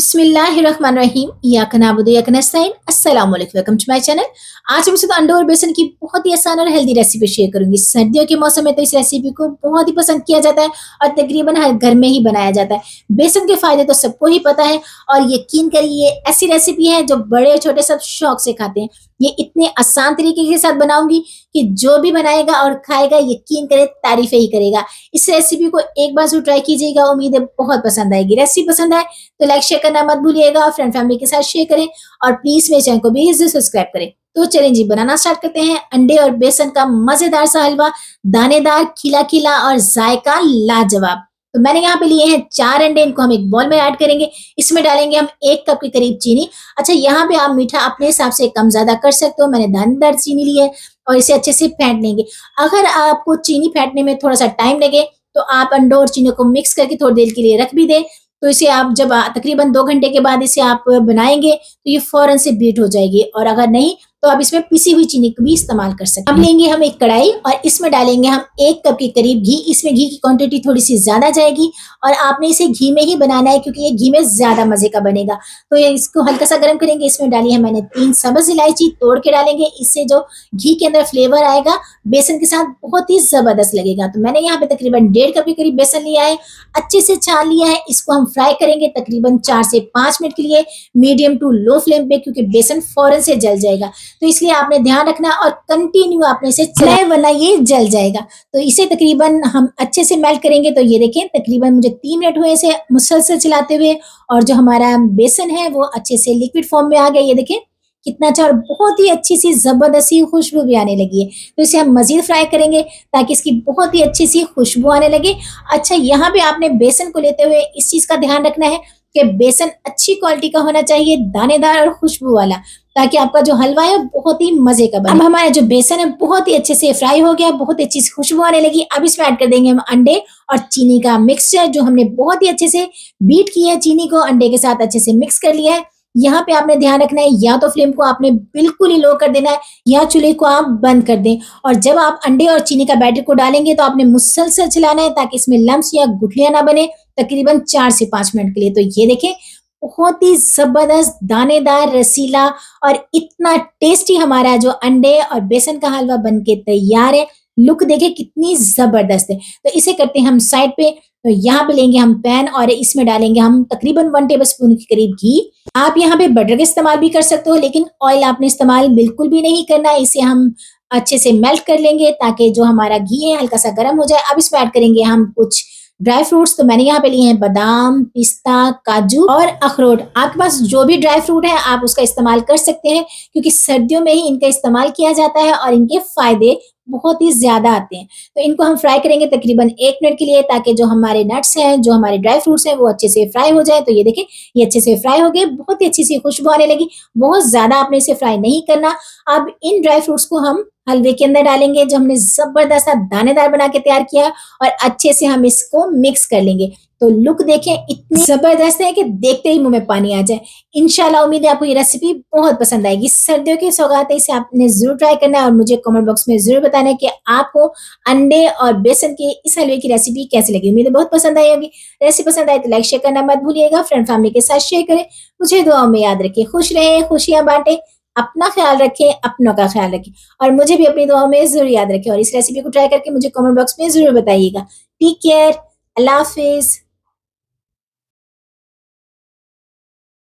बिस्मिल्लाहिर्रहमानिर्रहीम इय्याका नअबुदु व इय्याका नस्तईन अस्सलाम वालेकुम वेलकम टू माय चैनल। आज मैं आपके साथ अंडे और बेसन की बहुत ही आसान और हेल्दी रेसिपी शेयर करूंगी। सर्दियों के मौसम में तो इस रेसिपी को बहुत ही पसंद किया जाता है और तकरीबन हर घर में ही बनाया जाता है। बेसन के फायदे तो सबको ही पता है और यकीन करिए ये ऐसी रेसिपी है जो बड़े छोटे सब शौक से खाते हैं। ये इतने आसान तरीके के साथ बनाऊंगी कि जो भी बनाएगा और खाएगा यकीन करे तारीफें ही करेगा। इस रेसिपी को एक बार जरूर ट्राई कीजिएगा, उम्मीद है बहुत पसंद आएगी। रेसिपी पसंद आए तो लाइक शेयर करना मत भूलिएगा और फ्रेंड फैमिली के साथ शेयर करें और प्लीज मेरे चैनल को भी जरूर सब्सक्राइब करें। तो चलें जी बनाना स्टार्ट करते हैं। अंडे और बेसन का मजेदार सा हलवा, दानेदार, खिला खिला और जायका लाजवाब। तो मैंने यहाँ पे लिए हैं 4 अंडे, इनको हम एक बॉल में ऐड करेंगे। इसमें डालेंगे हम 1 कप के करीब चीनी। अच्छा, यहाँ पे आप मीठा अपने हिसाब से कम ज्यादा कर सकते हो। मैंने दानेदार चीनी ली है और इसे अच्छे से फेंट लेंगे। अगर आपको चीनी फेंटने में थोड़ा सा टाइम लगे तो आप अंडों और चीनी को मिक्स करके थोड़ी देर के लिए रख भी दें। तो इसे आप जब तकरीबन 2 घंटे के बाद इसे आप बनाएंगे तो ये फौरन से बीट हो जाएगी। और अगर नहीं तो आप इसमें पिसी हुई चीनी को भी इस्तेमाल कर सकते हैं। अब लेंगे हम एक कढ़ाई और इसमें डालेंगे हम 1 कप के करीब घी। इसमें घी की क्वांटिटी थोड़ी सी ज्यादा जाएगी और आपने इसे घी में ही बनाना है क्योंकि ये घी में ज्यादा मजे का बनेगा। तो ये इसको हल्का सा गर्म करेंगे। इसमें डाली है मैंने 3 सब्ज इलायची तोड़ के डालेंगे। इससे जो घी के अंदर फ्लेवर आएगा बेसन के साथ बहुत ही जबरदस्त लगेगा। तो मैंने यहाँ पे तकरीबन 1.5 कप के करीब बेसन लिया है, अच्छे से छान लिया है। इसको हम फ्राई करेंगे तकरीबन 4 से 5 मिनट के लिए मीडियम टू लो फ्लेम पे, क्योंकि बेसन फौरन से जल जाएगा। तो इसलिए आपने ध्यान रखना और कंटिन्यू आपने इसे चलाए वरना ये जल जाएगा। तो इसे तकरीबन हम अच्छे से मेल्ट करेंगे। तो ये देखें तकरीबन मुझे 3 मिनट हुए इसे मुसलसल चलाते हुए और जो हमारा बेसन है वो अच्छे से लिक्विड फॉर्म में आ गया। ये देखें कितना अच्छा और बहुत ही अच्छी सी जबरदस्त सी खुशबू भी आने लगी है। तो इसे हम मजीद फ्राई करेंगे ताकि इसकी बहुत ही अच्छी सी खुशबू आने लगे। अच्छा, यहाँ पे आपने बेसन को लेते हुए इस चीज का ध्यान रखना है कि बेसन अच्छी क्वालिटी का होना चाहिए, दानेदार और खुशबू वाला, ताकि आपका जो हलवा है बहुत ही मजे का बने। अब हमारा जो बेसन है बहुत ही अच्छे से फ्राई हो गया, बहुत ही अच्छी सी खुशबू आने लगी। अब इसमें ऐड कर देंगे हम अंडे और चीनी का मिक्सचर जो हमने बहुत ही अच्छे से बीट किया है। चीनी को अंडे के साथ अच्छे से मिक्स कर लिया है। यहाँ पे आपने ध्यान रखना है या तो फ्लेम को आपने बिल्कुल ही लो कर देना है या चूल्हे को आप बंद कर दें। और जब आप अंडे और चीनी का बैटर को डालेंगे तो आपने मुसलसल चलाना है ताकि इसमें लम्स या गुठलियां ना बने, तकरीबन 4 से 5 मिनट के लिए। तो ये देखें बहुत ही जबरदस्त दानेदार रसीला और इतना टेस्टी हमारा जो अंडे और बेसन का हलवा बन के तैयार है। लुक देखे कितनी जबरदस्त है। तो इसे करते हैं हम साइड पे। तो यहाँ पे लेंगे हम पैन और इसमें डालेंगे हम तकरीबन 1 टेबल स्पून के करीब घी। आप यहाँ पे बटर का इस्तेमाल भी कर सकते हो, लेकिन ऑयल आपने इस्तेमाल बिल्कुल भी नहीं करना है। इसे हम अच्छे से मेल्ट कर लेंगे ताकि जो हमारा घी है हल्का सा गर्म हो जाए। अब इसमें ऐड करेंगे हम कुछ ड्राई फ्रूट्स। तो मैंने यहाँ पे लिए हैं बादाम, पिस्ता, काजू और अखरोट। आपके पास जो भी ड्राई फ्रूट है आप उसका इस्तेमाल कर सकते हैं, क्योंकि सर्दियों में ही इनका इस्तेमाल किया जाता है और इनके फायदे बहुत ही ज्यादा आते हैं। तो इनको हम फ्राई करेंगे तकरीबन 1 मिनट के लिए ताकि जो हमारे नट्स हैं, जो हमारे ड्राई फ्रूट्स हैं वो अच्छे से फ्राई हो जाए। तो ये देखें ये अच्छे से फ्राई हो गए, बहुत ही अच्छी सी खुशबू आने लगी। बहुत ज्यादा आपने इसे फ्राई नहीं करना। अब इन ड्राई फ्रूट्स को हम हलवे के अंदर डालेंगे जो हमने जबरदस्त दानेदार बना के तैयार किया है और अच्छे से हम इसको मिक्स कर लेंगे। तो लुक देखें इतनी जबरदस्त है कि देखते ही मुंह में पानी आ जाए। इंशाल्लाह उम्मीद है आपको ये रेसिपी बहुत पसंद आएगी। सर्दियों की सौगात है, इसे आपने जरूर ट्राई करना है और मुझे कमेंट बॉक्स में जरूर बताना है कि आपको अंडे और बेसन के इस हलवे की रेसिपी कैसी लगी। उम्मीद है बहुत पसंद आई होगी। रेसिपी पसंद आए तो लाइक शेयर करना मत भूलिएगा, फ्रेंड फैमिली के साथ शेयर करें। मुझे दुआओं में याद रखें। खुश रहें, खुशियां बांटें, अपना ख्याल रखें, अपनों का ख्याल रखें और मुझे भी अपनी दुआओं में जरूर याद रखें। और इस रेसिपी को ट्राई करके मुझे कमेंट बॉक्स में जरूर बताइएगा। टेक केयर, अल्लाह हाफिज।